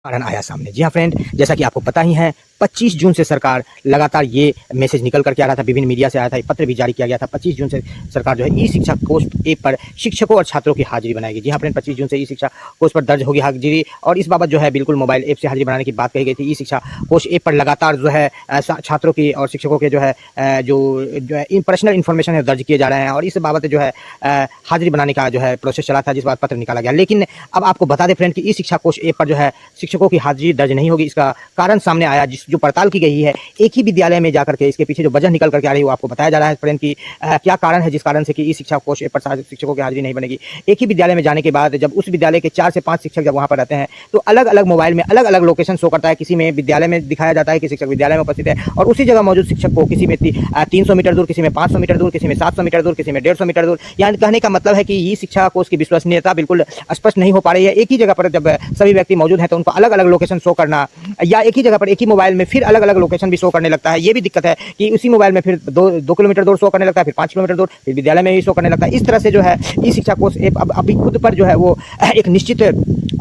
कारण आया सामने। जी हाँ फ्रेंड, जैसा कि आपको पता ही है 25 जून से सरकार लगातार ये मैसेज निकल करके आ रहा था, विभिन्न मीडिया से आया था, पत्र भी जारी किया गया था। 25 जून से सरकार जो है ई शिक्षा कोष ऐप पर शिक्षकों और छात्रों की हाजिरी बनाएगी। जी हाँ फ्रेंड, 25 जून से ई शिक्षा कोष पर दर्ज होगी हाजिरी, और इस बाबत जो है बिल्कुल मोबाइल ऐप से हाजिरी बनाने की बात कही गई थी। ई शिक्षा कोष ऐप पर लगातार जो है छात्रों की और शिक्षकों के जो है पर्सनल इन्फॉर्मेशन है दर्ज किए जा रहे हैं, और इस बाबत जो है हाजिरी बनाने का जो है प्रोसेस चला था, जिस बात पत्र निकाला गया। लेकिन अब आपको बता दें फ्रेंड कि ई शिक्षा कोष ऐप पर जो है शिक्षकों की हाजिरी दर्ज नहीं होगी। इसका कारण सामने आया, जो पड़ताल की गई है एक ही विद्यालय में जाकर के, इसके पीछे जो वजह निकल करके आ रही है वो आपको बताया जा रहा है फ्रेंड कि क्या कारण है जिस कारण से कि ई शिक्षा कोष ऐप पर शिक्षकों की हाजिरी नहीं बनेगी। एक ही विद्यालय में जाने के बाद जब उस विद्यालय के 4 से 5 शिक्षक जब वहाँ पर रहते हैं तो अलग अलग मोबाइल में अलग अलग लोकेशन शो करता है। किसी में विद्यालय में दिखाया जाता है कि शिक्षक विद्यालय में उपस्थित है, और उसी जगह मौजूद शिक्षक को किसी में 300 मीटर दूर, किसी में 500 मीटर दूर, किसी में 700 मीटर दूर, किसी में 150 मीटर दूर। यानी कहने का मतलब है कि ई शिक्षा कोष की विश्वसनीयता बिल्कुल स्पष्ट नहीं हो पा रही है। एक ही जगह पर जब सभी व्यक्ति मौजूद हैं तो उनको अलग अलग लोकेशन शो करना, या एक ही जगह पर एक ही मोबाइल में फिर अलग अलग लोकेशन भी शो करने लगता है। ये भी दिक्कत है कि उसी मोबाइल में फिर 2 किलोमीटर दूर शो करने लगता है, फिर 5 किलोमीटर दूर, फिर विद्यालय में भी शो करने लगता है। इस तरह से जो है ई शिक्षा कोष ऐप अब अभी खुद पर जो है वो एक निश्चित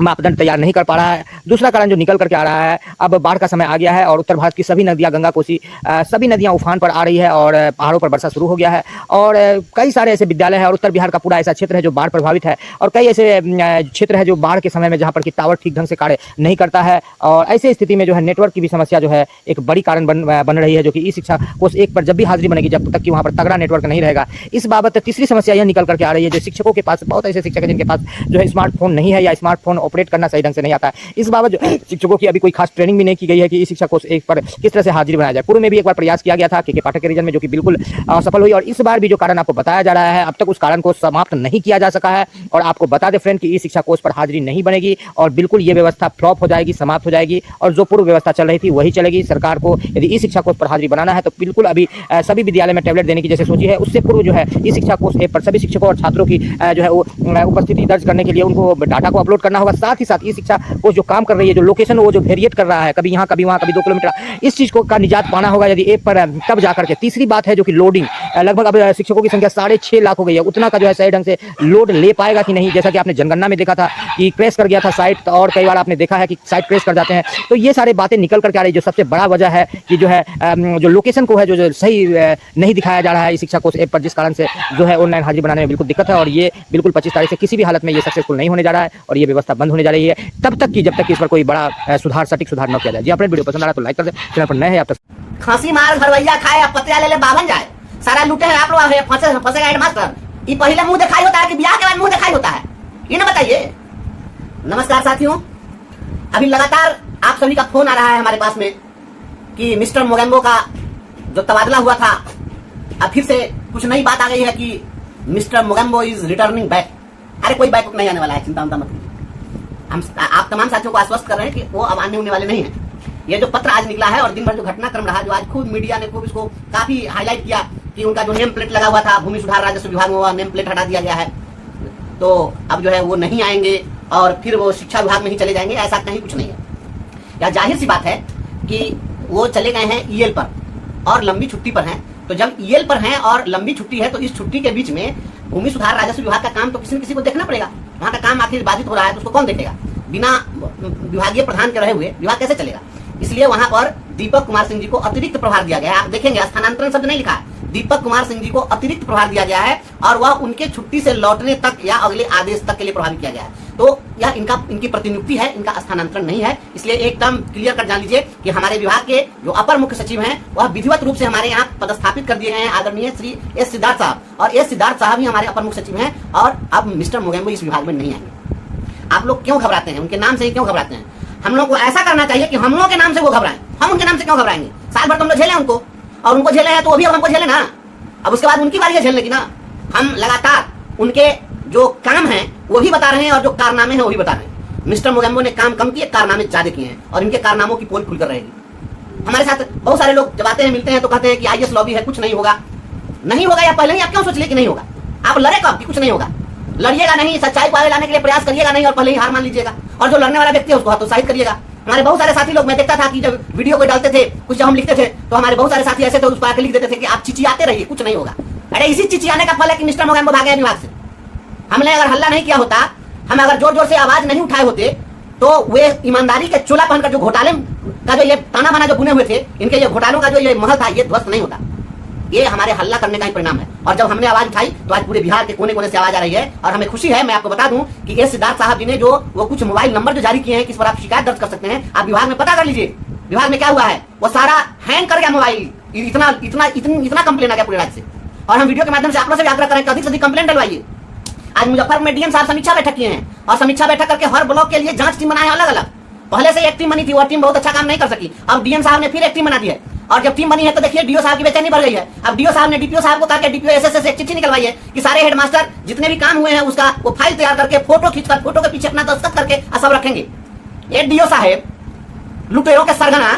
मापदंड तैयार नहीं कर पा रहा है। दूसरा कारण जो निकल करके आ रहा है, अब बाढ़ का समय आ गया है और उत्तर भारत की सभी नदियां, गंगा कोसी सभी नदियां उफान पर आ रही है, और पहाड़ों पर वर्षा शुरू हो गया है, और कई सारे ऐसे विद्यालय हैं, और उत्तर बिहार का पूरा ऐसा क्षेत्र है जो बाढ़ प्रभावित है, और कई ऐसे क्षेत्र है जो बाढ़ के समय में जहाँ पर कि टावर ठीक ढंग से कार्य नहीं करता है, और ऐसे स्थिति में जो है नेटवर्क की भी समस्या जो है एक बड़ी कारण बन रही है, जो कि ई शिक्षा कोष एक पर जब भी हाजिरी बनेगी जब तक कि वहाँ पर तगड़ा नेटवर्क नहीं रहेगा। इस बाबत तीसरी समस्या यह निकल करके आ रही है, जो शिक्षकों के पास बहुत ऐसे शिक्षक हैं जिनके पास जो है स्मार्टफोन नहीं है, या स्मार्टफोन ऑपरेट करना सही ढंग से नहीं आता है। इस बाबत जो शिक्षकों की अभी कोई खास ट्रेनिंग भी नहीं की गई है कि ई शिक्षा कोष एक पर किस तरह से हाजिरी बनाया जाए। पूर्व में भी एक बार प्रयास किया गया था के पाठक के रीजन में, जो कि बिल्कुल असफल हुई, और इस बार भी जो कारण आपको बताया जा रहा है अब तक उस कारण को समाप्त नहीं किया जा सका है। और आपको बता दें फ्रेंड कि ई शिक्षा कोष पर हाजिरी नहीं बनेगी, और बिल्कुल ये व्यवस्था फ्लॉप हो जाएगी, समाप्त हो जाएगी, और जो पूर्व व्यवस्था चल रही थी वही चलेगी। सरकार को यदि ई शिक्षा कोष पर हाजिरी बनाना है तो बिल्कुल अभी सभी विद्यालय में टैबलेट देने की जैसे सोची है, उससे पूर्व जो है ई शिक्षा कोष ऐप पर सभी शिक्षकों और छात्रों की जो है वो उपस्थिति दर्ज करने के लिए उनको डाटा को अपलोड करना होगा। साथ ही साथ ई शिक्षा कोष जो काम कर रही है, जो लोकेशन वो जो वेरिएट कर रहा है, कभी यहाँ कभी वहाँ, कभी 2 किलोमीटर, इस चीज को का निजात पाना होगा यदि ऐप पर, तब जाकर के। तीसरी बात है जो कि लोडिंग, लगभग अब शिक्षकों की संख्या 6.5 लाख हो गई है, उतना का जो है सही ढंग से लोड ले पाएगा कि नहीं। जैसा कि आपने जनगणना में देखा था कि क्रैश कर गया था साइट, और कई बार आपने देखा है कि साइट क्रैश कर जाते हैं। तो ये सारी बातें निकल करके आ रही है। जो सबसे बड़ा वजह है कि जो है जो लोकेशन को है जो सही नहीं दिखाया जा रहा है इस शिक्षा कोष ऐप पर, जिस कारण से जो है ऑनलाइन हाजिरी बनाने में बिल्कुल दिक्कत है, और ये बिल्कुल 25 तारीख से किसी भी हालत में ये सक्सेसफुल नहीं होने जा रहा है, और ये व्यवस्था बंद होने जा रही है तब तक कि जब तक कि इस पर कोई बड़ा सुधार, सटीक सुधार न किया जाए। जी अपने वीडियो पसंद आ रहा तो लाइक कर दे, चैनल पर नए हैं आप तक खांसी मार घरवैया खाए अब पतिया ले ले बावन जाए, सारा लूटे हैं आप लोग, फंसेगा हेडमास्टर। ये पहले मुंह दिखाई होता है कि ब्याह के बाद मुंह दिखाई होता है, ये ना बताइए। नमस्कार साथियों, अभी लगातार आप सभी का फोन आ रहा है हमारे पास में कि मिस्टर मोगेम्बो का जो तबादला हुआ था, अब फिर से कुछ नई बात आ गई है कि mister Mogambo is returning back. अरे कोई बैक नहीं आने वाला है, चिंता मत कीजिए। हम आप तमाम साथियों को आश्वस्त कर रहे हैं कि वो अब आने होने वाले नहीं है। ये जो पत्र आज निकला है और दिन भर जो घटनाक्रम रहा, जो आज खूब मीडिया ने खूब इसको काफी हाईलाइट किया कि उनका जो नेम प्लेट लगा हुआ था भूमि सुधार राजस्व विभाग में, वो नेम प्लेट हटा दिया गया है, तो अब जो है वो नहीं आएंगे और फिर वो शिक्षा विभाग में ही चले जाएंगे, ऐसा कहीं कुछ नहीं है। या जाहिर सी बात है कि वो चले गए हैं ईएल पर और लंबी छुट्टी पर हैं। तो जब ईएल पर हैं और लंबी छुट्टी है तो इस छुट्टी के बीच में भूमि सुधार राजस्व विभाग का काम तो किसी न किसी को देखना पड़ेगा। वहां का काम आखिर बाधित हो रहा है तो उसको कौन देखेगा? बिना विभागीय प्रधान के रहे हुए विभाग कैसे चलेगा? इसलिए वहां पर दीपक कुमार सिंह जी को अतिरिक्त प्रभार दिया गया है। आप देखेंगे स्थानांतरण शब्द नहीं लिखा है, दीपक कुमार सिंह जी को अतिरिक्त प्रभार दिया गया है, और वह उनके छुट्टी से लौटने तक या अगले आदेश तक के लिए प्रभावित किया गया है। तो यह इनकी प्रतिनियुक्ति है, इनका स्थानांतरण नहीं है। इसलिए एकदम क्लियर कर जान लीजिए कि हमारे विभाग के जो अपर मुख्य सचिव हैं वह विधिवत रूप से हमारे यहाँ पदस्थापित कर दिए गए हैं, आदरणीय श्री एस सिद्धार्थ साहब। और एस सिद्धार्थ साहब ही हमारे अपर मुख्य सचिव हैं, और अब मिस्टर मोगेम्बो इस विभाग में नहीं आएंगे। आप लोग क्यों घबराते हैं? उनके नाम से ही क्यों घबराते हैं? हम लोग को ऐसा करना चाहिए कि हम लोगों के नाम से वो घबराएं। हम उनके नाम से क्यों घबराएंगे? साल भर तुम लोग झेले उनको, और उनको झेले हैं तो वो भी अब हमको झेले ना। अब उसके बाद उनकी बारी है झेलने की ना। हम लगातार उनके जो काम है वो भी बता रहे हैं, और जो कारनामे हैं वो भी बता रहे हैं। मिस्टर मोगेम्बो ने काम कम किए, कारनामे ज्यादा किए हैं, और इनके कारनामों की पोल खुलकर रहेगी। हमारे साथ बहुत सारे लोग जब आते हैं, मिलते हैं, तो कहते हैं कि आईएएस लॉबी है, कुछ नहीं होगा। नहीं होगा या पहले ही आप क्यों सोच लिए कि नहीं होगा? आप लड़े कब कि कुछ नहीं होगा? लड़िएगा नहीं, सच्चाई को आगे लाने के लिए प्रयास करिएगा नहीं, और पहले ही हार मान लीजिएगा। और जो लड़ने वाला व्यक्ति है उसको हतोत्साहित करिएगा। हमारे बहुत सारे साथी लोग, मैं देखता था कि जब वीडियो को डालते थे, कुछ जब हम लिखते थे तो हमारे बहुत सारे साथी ऐसे थे, उस पर लिख देते थे कि आप चिचियाते रहिए, कुछ नहीं होगा। अरे इसी चिचियाने का फल है कि मिस्टर मोगेम्बो भागे विभाग से। हमने अगर हल्ला नहीं किया होता, हम अगर जोर जोर से आवाज नहीं उठाए होते, तो वे ईमानदारी के चोला पहनकर जो घोटाले का जो ये ताना बाना जो बुने हुए थे, इनके ये घोटालों का जो ये महल था, ये ध्वस्त नहीं होता। ये हमारे हल्ला करने का ही परिणाम है। और जब हमने आवाज उठाई तो आज पूरे बिहार के कोने कोने से आवाज आ रही है। और हमें खुशी है, मैं आपको बता दूं कि एस सिद्धार्थ साहब जी ने जो वो कुछ मोबाइल नंबर जो जारी किए हैं, किस पर आप शिकायत दर्ज कर सकते हैं, आप विभाग में पता कर लीजिए। विभाग में क्या हुआ है, वो सारा हैंग कर गया मोबाइल। इतना कंप्लेन आ गया पूरे राज्य से। और हम वीडियो के माध्यम से आप लोगों से आग्रह करें कि अधिक से अधिक कंप्लेंट डलवाइए। आज मुजफ्फरपुर में डीएम साहब समीक्षा बैठक किए हैं और समीक्षा बैठक करके हर ब्लॉक के लिए जांच टीम बनाए अलग अलग। पहले से एक टीम बनी थी, वो टीम बहुत अच्छा काम नहीं कर सकी। अब डीएम साहब ने फिर एक टीम बना दी है। और जब टीम बनी है तो देखिए डीओ साहब की बेचैनी बढ़ गई है। अब डीओ साहब ने डीपीओ साहब को कहा कि डीपीओ एसएसए से एक चिट्ठी निकलवाई है कि सारे हेडमास्टर जितने भी काम हुए हैं उसका वो फाइल तैयार करके फोटो खींचकर फोटो के पीछे अपना दस्तखत करके सब रखेंगे। ये डीओ साहब लुटेरों के सरगना,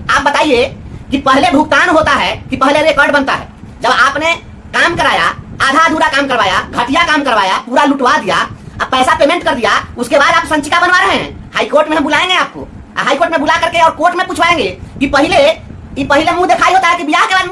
आप बताइए कि पहले भुगतान होता है कि पहले रिकॉर्ड बनता है? जब आपने काम कराया, आधा अधूरा काम करवाया, घटिया काम करवाया, पूरा लुटवा दिया, अब पैसा पेमेंट कर दिया, उसके बाद आप संचिका बनवा रहे हैं। हाईकोर्ट में हम बुलाएंगे आपको, हाईकोर्ट में बुला करके और कोर्ट में पूछवाएंगे कि पहले मुंह दिखाई होता है कि ब्याह के बाद